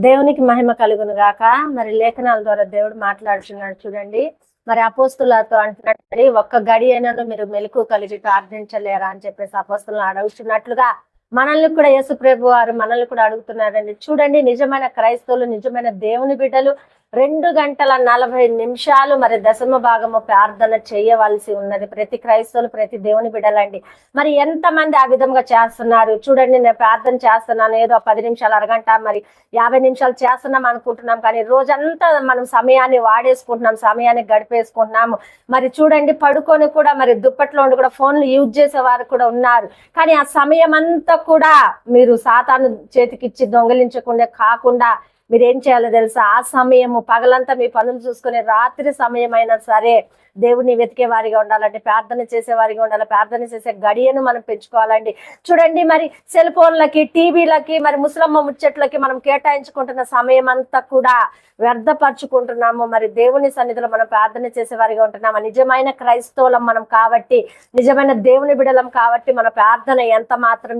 దేవునికి మహిమ కలుగును గాక. మరి లేఖనాల ద్వారా దేవుడు మాట్లాడుతున్నాడు చూడండి. మరి అపోస్తులతో అంటున్నట్టు ఒక్క గడి అయినను మీరు మెలకు కలిగి ప్రార్థించలేరా అని చెప్పేసి అపోస్తులను అడుగుతున్నట్లుగా మనల్ని కూడా యేసు ప్రభు వారు మనల్ని కూడా అడుగుతున్నారండి. చూడండి, నిజమైన క్రైస్తవులు, నిజమైన దేవుని బిడ్డలు 2 గంటల 40 నిమిషాలు మరి దశమ భాగము ప్రార్థన చేయవలసి ఉన్నది. ప్రతి క్రైస్తవులు, ప్రతి దేవుని బిడ్డలండి. మరి ఎంతమంది ఆ విధంగా చేస్తున్నారు చూడండి. నేను ప్రార్థన చేస్తున్నాను, ఏదో 10 నిమిషాలు, అరగంట, మరి 50 నిమిషాలు చేస్తున్నాం అనుకుంటున్నాం. కానీ రోజంతా మనం సమయాన్ని వాడేసుకుంటున్నాం, సమయాన్ని గడిపేసుకుంటున్నాము. మరి చూడండి, పడుకొని కూడా మరి దుప్పట్లో ఉండి కూడా ఫోన్లు యూజ్ చేసే వారు కూడా ఉన్నారు. కానీ ఆ సమయం అంతా కూడా మీరు సాతాను చేతికిచ్చి దొంగిలించకుండా కాకుండా మీరేం చేయాలో తెలుసా? ఆ సమయము పగలంతా మీ పనులు చూసుకుని రాత్రి సమయం అయినా సరే దేవుని వెతికే వారిగా ఉండాలండి, ప్రార్థన చేసే వారిగా ఉండాలి. ప్రార్థన చేసే గడియను మనం పెంచుకోవాలండి. చూడండి, మరి సెల్ ఫోన్లకి, టీవీలకి, మరి ముసలమ్మ ముచ్చట్లకి మనం కేటాయించుకుంటున్న సమయం అంతా కూడా వ్యర్థపరుచుకుంటున్నాము. మరి దేవుని సన్నిధిలో మనం ప్రార్థన చేసే వారిగా ఉంటున్నాము. నిజమైన క్రైస్తవులం మనం కాబట్టి, నిజమైన దేవుని బిడలం కాబట్టి మన ప్రార్థన ఎంత మాత్రం